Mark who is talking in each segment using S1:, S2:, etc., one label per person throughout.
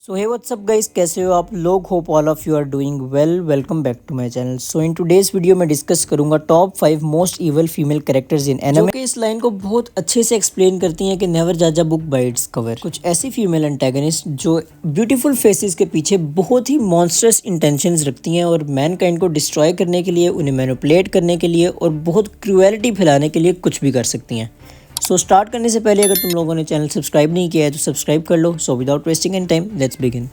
S1: सो हे WhatsApp guys, कैसे हो आप लोग। Hope all of you are doing well. Welcome back to my channel. So in today's video में discuss करूंगा top 5 most evil female characters in anime, जो कि इस लाइन को बहुत अच्छे से एक्सप्लेन करती हैं कि नेवर जज a book by its cover. कुछ ऐसी फीमेल एंटागनिस्ट जो ब्यूटीफुल फेसेस के पीछे बहुत ही मॉन्स्टरस इंटेंशंस रखती हैं और मैनकाइंड को डिस्ट्रॉय करने के लिए, उन्हें मैनिपुलेट करने के लिए और बहुत क्रूएलिटी फैलाने के लिए कुछ भी कर सकती हैं। सो स्टार्ट करने से पहले अगर तुम लोगों ने चैनल सब्सक्राइब नहीं किया है तो सब्सक्राइब कर लो। So without wasting any time let's begin.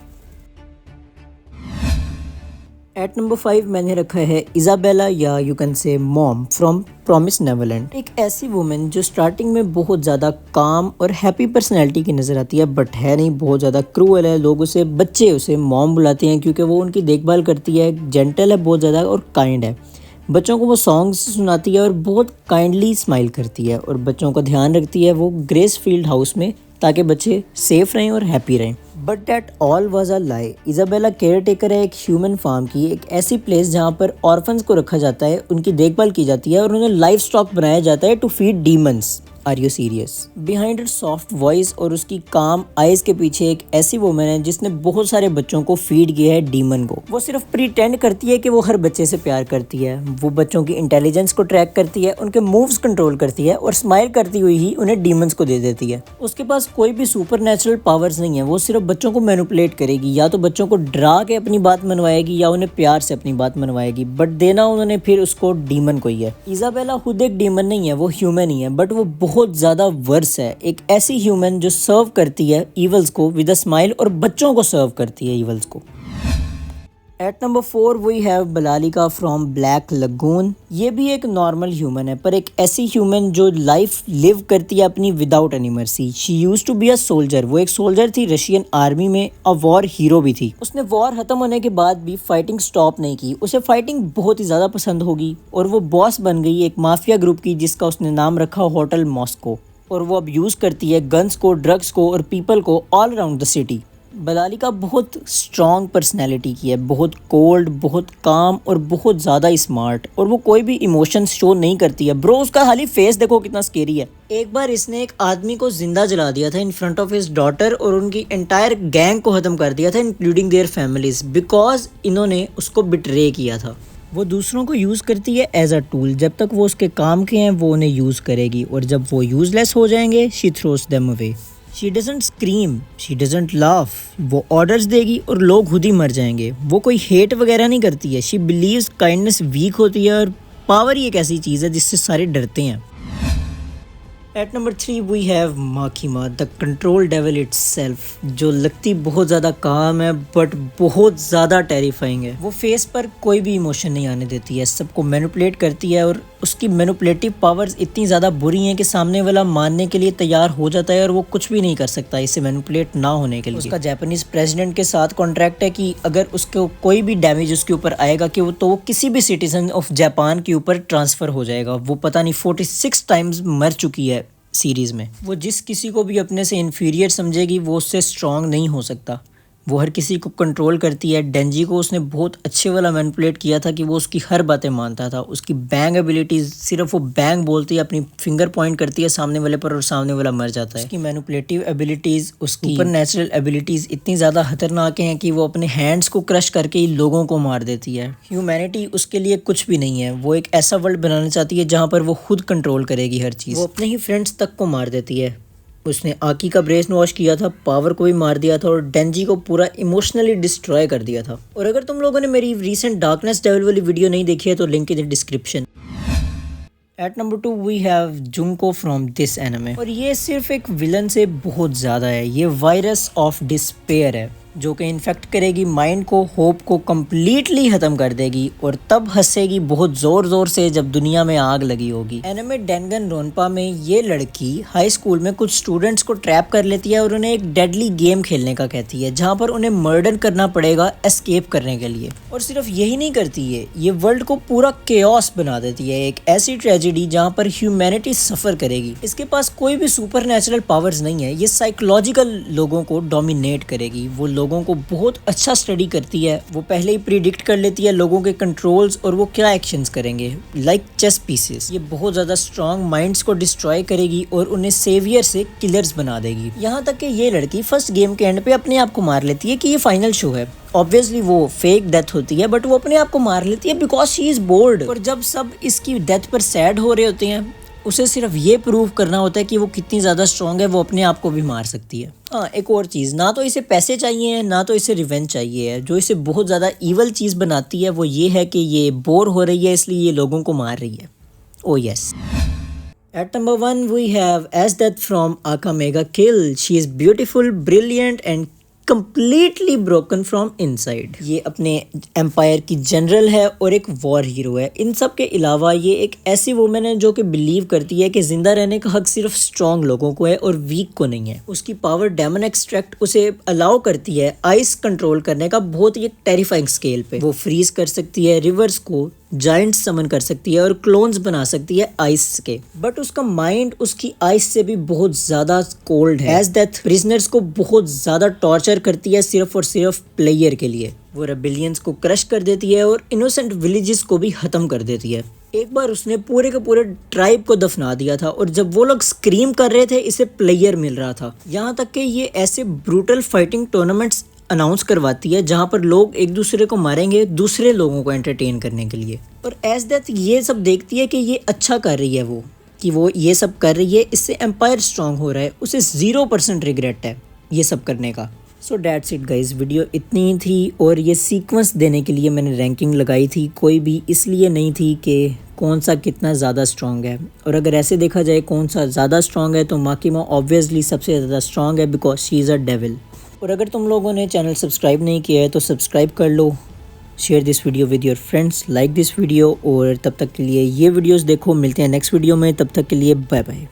S1: At number 5 मैंने रखा है इजाबेला, या you can say mom from promise Neverland. एक ऐसी वुमेन जो स्टार्टिंग में बहुत ज़्यादा काम और हैप्पी पर्सनैलिटी की नज़र आती है, बट है नहीं, बहुत ज़्यादा क्रूअल है। लोग उसे, बच्चे उसे मॉम बुलाते हैं क्योंकि वो उनकी देखभाल करती है, जेंटल है बहुत ज़्यादा और काइंड है। बच्चों को वो सॉन्ग्स सुनाती है और बहुत काइंडली स्माइल करती है और बच्चों का ध्यान रखती है वो ग्रेस फील्ड हाउस में, ताकि बच्चे सेफ रहें और हैप्पी रहें। But that all was a lie. Isabella caretaker है एक ह्यूमन फार्म की, एक ऐसी प्लेस जहाँ पर ऑर्फन्स को रखा जाता है, उनकी देखभाल की जाती है और उन्हें लाइफ स्टॉक बनाया जाता है to feed demons. Are you serious? Behind her soft voice और उसकी काम आइज के पीछे एक ऐसी वुमेन है जिसने बहुत सारे बच्चों को फीड किया है डीमन को। वो सिर्फ प्रिटेंड करती है कि वो हर बच्चे से प्यार करती है, वो बच्चों की इंटेलिजेंस को ट्रैक करती है, उनके मूव्स कंट्रोल करती है और स्माइल करती हुई ही उन्हें डीमंस को दे देती है। उसके पास कोई भी सुपर नेचुरल पावर्स नहीं है, वो सिर्फ बच्चों को मैनिपुलेट करेगी, या तो बच्चों को डरा के अपनी बात मनवाएगी या उन्हें प्यार से अपनी बात मनवाएगी, बट देना उन्होंने फिर उसको डीमन को ही है। इजाबेला खुद एक डीमन नहीं है, वो ह्यूमन ही है, बट वो बहुत ज्यादा वर्स है। एक ऐसी ह्यूमन जो सर्व करती है इवल्स को विद अ स्माइल और बच्चों को सर्व करती है इवल्स को। At number 4 we have Balalaika from Black Lagoon. ये भी एक नॉर्मल ह्यूमन है, पर एक ऐसी ह्यूमन जो लाइफ लिव करती है अपनी without any mercy. She used to be a soldier. वो एक सोल्जर थी रशियन आर्मी में, अ वॉर हीरो भी थी। उसने वॉर खत्म होने के बाद भी फाइटिंग स्टॉप नहीं की। उसे फाइटिंग बहुत ही ज्यादा पसंद होगी और वो बॉस बन गई एक माफिया ग्रुप की, जिसका उसने नाम रखा होटल मॉस्को। और वो अब यूज करती है गन्स को, ड्रग्स को और पीपल को ऑल अराउंड द सिटी। बलालिका बहुत स्ट्रॉन्ग पर्सनैलिटी की है, बहुत कोल्ड, बहुत काम और बहुत ज़्यादा स्मार्ट, और वो कोई भी इमोशंस शो नहीं करती है। ब्रो, उसका खाली फेस देखो कितना स्केरी है। एक बार इसने एक आदमी को जिंदा जला दिया था in front of his daughter और उनकी एंटायर गैंग को ख़त्म कर दिया था, इंक्लूडिंग देयर फैमिलीज, बिकॉज इन्होंने उसको बिट्रे किया था। वो दूसरों को यूज़ करती है एज अ टूल। जब तक वो उसके काम के हैं वो उन्हें यूज़ करेगी, और जब वो यूजलेस हो जाएंगे she throws them away. She doesn't scream, she doesn't laugh. वो ऑर्डर्स देगी और लोग खुद ही मर जाएंगे। वो कोई हेट वगैरह नहीं करती है। शी बिलीव्स काइंडनेस वीक होती है और पावर ही एक ऐसी चीज़ है जिससे सारे डरते हैं। At number 3 we have Makima, the control devil itself, जो लगती बहुत ज़्यादा काम है बट बहुत ज़्यादा टेरिफाइंग है। वो फेस पर कोई भी इमोशन नहीं आने देती है, सबको मैनिपुलेट करती है और उसकी मैनिपुलेटिव पावर्स इतनी ज़्यादा बुरी हैं कि सामने वाला मानने के लिए तैयार हो जाता है और वो कुछ भी नहीं कर सकता इसे मैनिपुलेट ना होने के लिए। उसका जापानीज प्रेसिडेंट के साथ कॉन्ट्रैक्ट है कि अगर उसको कोई भी डैमेज उसके ऊपर आएगा कि वो किसी भी सिटीजन ऑफ जापान के ऊपर ट्रांसफ़र हो जाएगा। वो पता नहीं 46 टाइम्स मर चुकी है सीरीज़ में। वो जिस किसी को भी अपने से इन्फीरियर समझेगी वो उससे स्ट्रॉन्ग नहीं हो सकता। वो हर किसी को कंट्रोल करती है। डेंजी को उसने बहुत अच्छे वाला मैनिपुलेट किया था कि वो उसकी हर बातें मानता था। उसकी बैंग एबिलिटीज़, सिर्फ वो बैंग बोलती है, अपनी फिंगर पॉइंट करती है सामने वाले पर और सामने वाला मर जाता है। उसकी मैनिपुलेटिव एबिलिटीज़, उसकी सुपर नेचुरल एबिलिटीज़ इतनी ज़्यादा खतरनाक हैं कि वो अपने हैंड्स को क्रश करके ही लोगों को मार देती है। ह्यूमैनिटी उसके लिए कुछ भी नहीं है। वो एक ऐसा वर्ल्ड बनाना चाहती है जहाँ पर वो खुद कंट्रोल करेगी हर चीज़। वो अपने ही फ्रेंड्स तक को मार देती है। उसने आकी का ब्रेन वॉश किया था, पावर को भी मार दिया था और डेंजी को पूरा इमोशनली डिस्ट्रॉय कर दिया था। और अगर तुम लोगों ने मेरी रीसेंट डार्कनेस डेविल वाली वीडियो नहीं देखी है तो link in the description. At number 2 we have Junko from this anime, और ये सिर्फ एक विलन से बहुत ज़्यादा है। ये वायरस ऑफ डिस्पेयर है जो कि इन्फेक्ट करेगी माइंड को, होप को कम्प्लीटली ख़त्म कर देगी और तब हंसेगी बहुत ज़ोर ज़ोर से जब दुनिया में आग लगी होगी। एनिमे डैंगनरोनपा में ये लड़की हाई स्कूल में कुछ स्टूडेंट्स को ट्रैप कर लेती है और उन्हें एक डेडली गेम खेलने का कहती है जहाँ पर उन्हें मर्डर करना पड़ेगा एस्केप करने के लिए। और सिर्फ यही नहीं करती है, ये वर्ल्ड को पूरा केओस बना देती है, एक ऐसी ट्रेजेडी जहाँ पर ह्यूमैनिटी सफ़र करेगी। इसके पास कोई भी सुपर नेचुरल पावर्स नहीं है, ये साइकोलॉजिकल लोगों को डोमिनेट करेगी। वो लोगों लोगों को बहुत अच्छा स्टडी करती है। वो पहले ही प्रिडिक्ट कर लेती है लोगों के कंट्रोल्स और वो क्या एक्शंस करेंगे, लाइक चेस पीसेस। ये बहुत ज़्यादा स्ट्रॉन्ग माइंड्स को डिस्ट्रॉय करेगी और उन्हें सेवियर से किलर्स बना देगी। यहाँ तक कि ये लड़की फर्स्ट गेम के एंड पे अपने आप को मार लेती है कि ये फाइनल शो है। ऑब्वियसली वो फेक डेथ होती है, बट वो अपने आप को मार लेती है बिकॉज शी इज़ बोर्ड। और जब सब इसकी डेथ पर सैड हो रहे होते हैं, उसे सिर्फ ये प्रूव करना होता है कि वो कितनी ज़्यादा स्ट्रॉन्ग है, वो अपने आप को भी मार सकती है। हाँ, एक और चीज़, ना तो इसे पैसे चाहिए हैं, ना तो इसे रिवेंज चाहिए है। जो इसे बहुत ज़्यादा ईवल चीज़ बनाती है वो ये है कि ये बोर हो रही है, इसलिए ये लोगों को मार रही है। Oh yes. At number 1 we have Azdeath from Akamega Kill. She is beautiful, brilliant and completely broken from inside. ये अपने एम्पायर की जनरल है और एक वॉर हीरो है। इन सब के अलावा ये एक ऐसी वुमेन है जो कि बिलीव करती है कि जिंदा रहने का हक सिर्फ स्ट्रॉन्ग लोगों को है और वीक को नहीं है। उसकी पावर डेमन एक्सट्रैक्ट उसे अलाउ करती है आइस कंट्रोल करने का बहुत ही टेरिफाइंग स्केल पे। वो फ्रीज कर सकती है रिवर्स को, जाइंट समन कर सकती है और क्लोन्स बना सकती है आइस के। बट उसका माइंड उसकी आइस से भी बहुत ज्यादा कोल्ड है। एज़डेथ प्रिजनर्स को बहुत ज्यादा टॉर्चर करती है सिर्फ और सिर्फ प्लेयर के लिए। वो रेबेलियंस को क्रश कर देती है और इनोसेंट विलेजेस को भी खत्म कर देती है। एक बार उसने पूरे के पूरे ट्राइब को दफना दिया था और जब वो लोग स्क्रीम कर रहे थे इसे प्लेयर मिल रहा था। यहाँ तक कि ये ऐसे ब्रूटल फाइटिंग टूर्नामेंट्स अनाउंस करवाती है जहाँ पर लोग एक दूसरे को मारेंगे दूसरे लोगों को एंटरटेन करने के लिए। और एज़डेथ ये सब देखती है कि ये अच्छा कर रही है, वो ये सब कर रही है, इससे एम्पायर स्ट्रांग हो रहा है, उसे 0% रिग्रेट है ये सब करने का। So that's it guys, video इतनी ही थी और ये सीक्वेंस देने के लिए मैंने रैंकिंग लगाई थी, कोई भी इसलिए नहीं थी कि कौन सा कितना ज़्यादा स्ट्रॉन्ग है। और अगर ऐसे देखा जाए कौन सा ज़्यादा स्ट्रॉन्ग है तो माकिमा ऑब्वियसली सबसे ज़्यादा स्ट्रॉन्ग है because she is a devil. और अगर तुम लोगों ने चैनल सब्सक्राइब नहीं किया है तो सब्सक्राइब कर लो, share this video with your friends, like this video. और तब तक के लिए ये वीडियोस देखो, मिलते हैं नेक्स्ट वीडियो में, तब तक के लिए बाय बाय।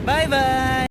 S1: Bye bye.